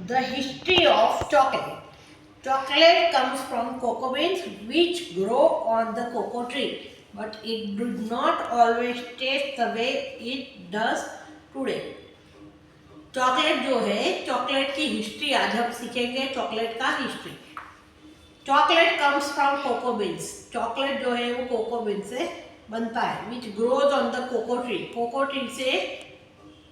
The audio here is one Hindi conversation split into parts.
The history of chocolate. Chocolate comes from cocoa beans which grow on the cocoa tree, but it did not always taste the way it does today. Chocolate जो है, चॉकलेट की हिस्ट्री आज हम सीखेंगे। चॉकलेट का history. Chocolate comes from cocoa beans. Chocolate जो है वो कोको बीन से बनता है, which grows on the cocoa tree. Cocoa tree से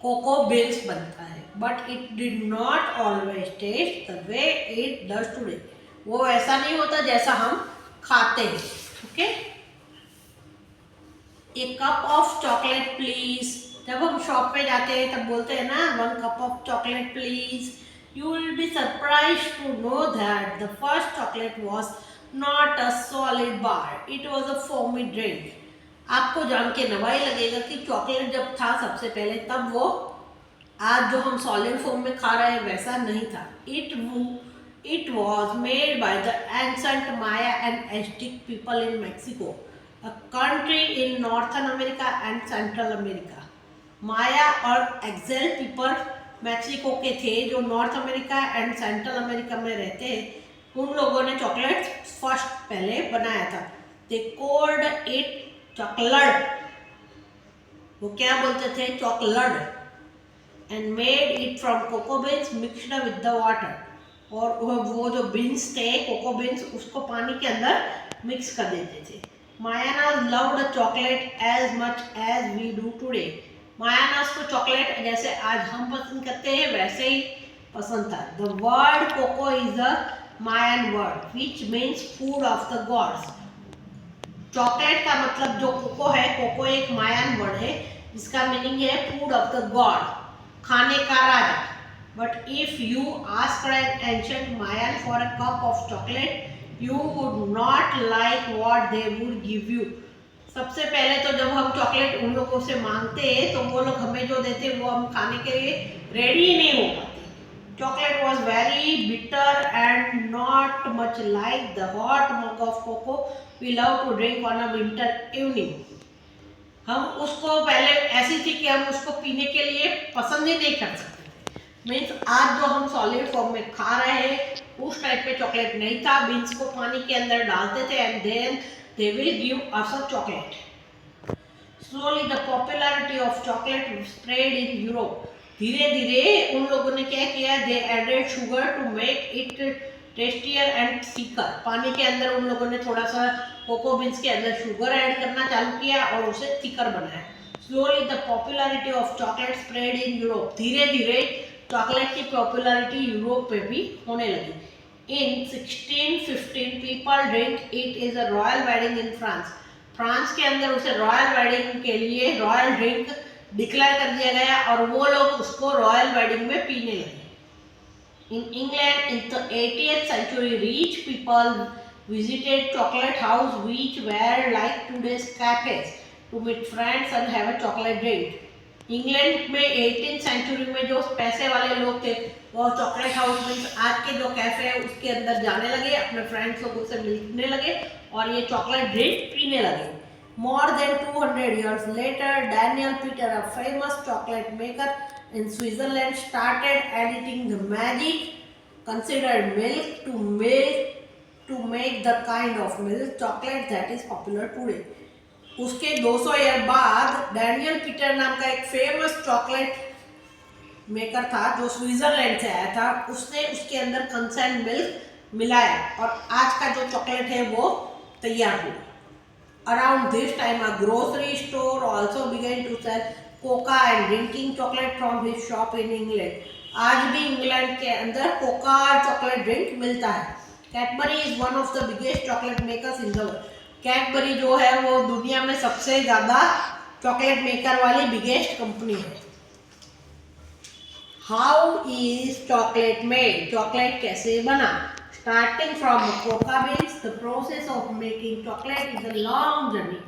कोको बीन्स बनता है, but it did not always taste the way it does today. वो ऐसा नहीं होता जैसा हम खाते हैं। Okay, a cup of chocolate please. जब हम शॉप पे जाते हैं तब बोलते हैं ना, 1 cup of chocolate please. You will be surprised to know that the first chocolate was not a solid bar, it was a foamy drink. आपको जान के नवाई लगेगा कि चॉकलेट जब था सबसे पहले, तब वो आज जो हम सॉलिड फॉर्म में खा रहे हैं वैसा नहीं था। It was made by the ancient Maya and Aztec people in Mexico, a country in Northern America and Central America. माया और एक्सेल पीपल मैक्सिको के थे, जो north America and central America में रहते हैं। उन लोगों ने चॉकलेट फर्स्ट पहले बनाया था। They called it chocolate. वो क्या बोलते थे? Chocolate. And made it from cocoa beans mixed with the water. और वो जो बीन्स थे, कोको बीन्स, उसको पानी के अंदर मिक्स कर देते थे। Mayans loved chocolate as much as we do today. Mayans को चॉकलेट जैसे आज हम पसंद करते हैं वैसे ही पसंद था। The word cocoa is a Mayan word which means food of the gods. Chocolate का मतलब जो कोको है, कोको एक मायन वर्ड है जिसका मीनिंग है फूड ऑफ द गॉड, खाने का राजा। But if you asked an ancient Mayan for a cup of chocolate, you would not like what they would give you. सबसे पहले तो जब हम चॉकलेट उन लोगों से मांगते हैं तो वो लोग हमें जो देते वो हम खाने के लिए रेडी ही नहीं हो पाते। Chocolate was very bitter and not much like the hot mug of cocoa we love to drink on a winter evening. हम उसको पहले ऐसी थी कि हम उसको पीने के लिए पसंद ही नहीं कर सकते। मीन्स आज जो हम सॉलिड फॉर्म में खा रहे हैं उस टाइप पे चॉकलेट नहीं था। बीन्स को पानी के अंदर डालते थे and then they will give us a chocolate. Slowly the popularity of chocolate spread in Europe. धीरे धीरे उन लोगों ने क्या किया? They added sugar to make it tastier and thicker. पानी के अंदर उन लोगों ने थोड़ा सा कोको बीन्स के अंदर शुगर ऐड करना चालू किया और उसे थिकर बनाया। Slowly the popularity of chocolate spread in Europe. धीरे धीरे चॉकलेट की पॉपुलैरिटी यूरोप पे भी होने लगी। इन 1615 people drink it is a royal wedding in France. France के अंदर उसे रॉयल वेडिंग के लिए रॉयल ड्रिंक डिक्लेयर कर दिया गया और वो लोग उसको रॉयल वेडिंग में पीने लगे। In England in the 80th century rich people visited chocolate house which were like today's cafes to meet friends and have a chocolate drink. England में 18th सेंचुरी में जो पैसे वाले लोग थे वो चॉकलेट हाउस में, आज के जो कैफे है उसके अंदर जाने लगे, अपने फ्रेंड्स लोगों से मिलने लगे और ये चॉकलेट ड्रिंक पीने लगे। More than 200 years later, Daniel Peter, a famous chocolate maker in Switzerland, started editing the magic considered milk to make the kind of milk chocolate that is popular today. उसके 200 ईयर बाद डैनियल पीटर नाम का एक फेमस चॉकलेट मेकर था जो स्विट्जरलैंड से आया था। उसने उसके अंदर कंसेंट मिल्क मिलाया और आज का जो चॉकलेट है वो तैयार हुआ। Around this time a grocery store also began to sell cocoa and drinking chocolate from his shop in England. आज भी इंग्लैंड के अंदर कोका चॉकलेट ड्रिंक मिलता है। Cadbury is one of the biggest chocolate makers in the world. Cadbury जो है वो दुनिया में सबसे ज़्यादा चॉकलेट मेकर वाली बिगेस्ट कंपनी है। How is chocolate made? Chocolate कैसे बना? Starting from cocoa beans, the process of making chocolate is a long journey.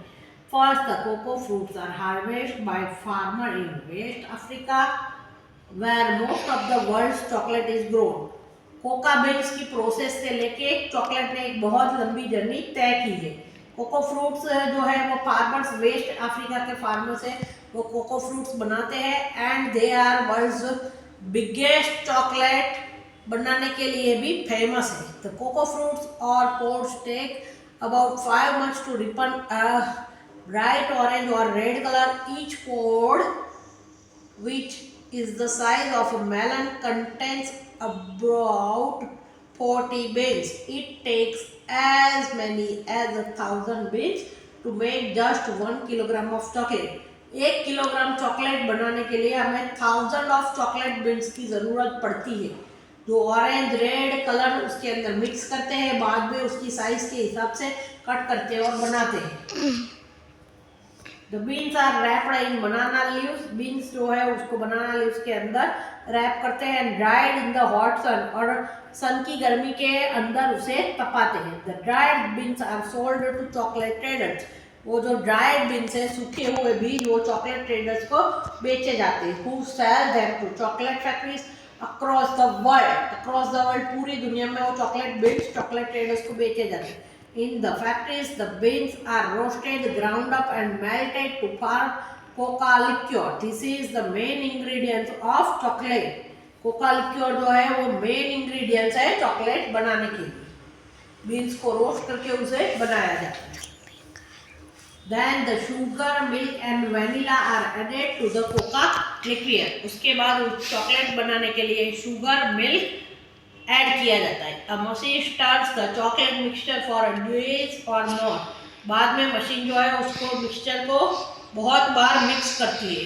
First the cocoa fruits are harvested by farmer in West Africa where most of the world's chocolate is grown. Cocoa beans की प्रोसेस से लेके चॉकलेट ने एक बहुत लंबी जर्नी तय की है। कोको फ्रूट्स जो है वो फार्मर्स, वेस्ट अफ्रीका के फार्मर्स है, वो कोको फ्रूट्स बनाते हैं and they are world's biggest chocolate बनाने के लिए भी फेमस है. The cocoa fruits or pods take about 5 months to ripen a bright orange or red color. Each pod, which is the size of a melon, contains about 40 beans. It takes as many as 1,000 beans to make just 1 kilogram of chocolate. 1 kilogram chocolate बनाने के लिए हमें 1000 ऑफ चॉकलेट बीन्स की ज़रूरत पड़ती है. जो ऑरेंज रेड कलर उसके अंदर मिक्स करते हैं, बाद में उसकी साइज के हिसाब से कट करते हैं और बनाते हैं. The beans are wrapped in banana leaves. Beans जो है उसको बनाना लीव्स के अंदर रैप करते हैं. Dried in the hot sun, और सन की गर्मी के अंदर उसे तपाते हैं. The dried beans are sold to chocolate traders. वो जो ड्राइड बीन्स है, सूखे हुए बीज, वो चॉकलेट ट्रेडर्स को बेचे जाते हैं. Who sell them to chocolate factories across the world. Across the world, पूरी दुनिया में वो चॉकलेट बीन्स चॉकलेट ट्रेडर्स को बेचे जाते हैं. In the factories, the beans are roasted, ground up and melted to form coca liqueur. This is the main ingredient of chocolate. Coca liqueur जो है वो मेन इंग्रेडिएंट्स है चॉकलेट बनाने के लिए. बीन्स को रोस्ट करके उसे बनाया जाता है. Then the sugar, milk and vanilla are added to the coca liqueur. उसके बाद उस चॉकलेट बनाने के लिए शुगर, मिल्क ऐड किया जाता है. A machine starts the chocolate mixture for a days or more. बाद में मशीन जो है उसको मिक्सचर को बहुत बार मिक्स करती है.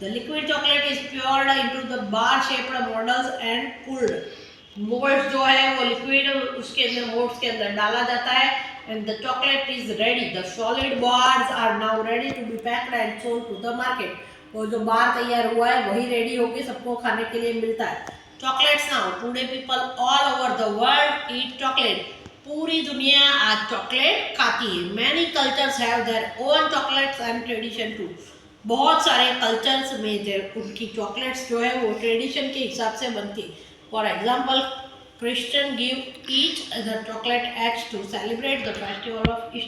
The liquid chocolate is poured into the bar-shaped models and cooled. Moulds जो है वो लिक्विड उसके अंदर मोल्ड्स के अंदर डाला जाता है. And the chocolate is ready. The solid bars are now ready to be packed and sold to the market. वो जो बार तैयार हुआ है वही रेडी होके सबको खाने के लिए मिलता है. Chocolates now. Today people all over the world eat chocolate. पूरी दुनिया आज चॉकलेट खाती है. Many cultures have their own chocolates and tradition too. बहुत सारे कल्चर्स में उनकी चॉकलेट्स जो है वो ट्रेडिशन के हिसाब से बनती है. For example, Christians give each other chocolate eggs to celebrate the festival of Easter.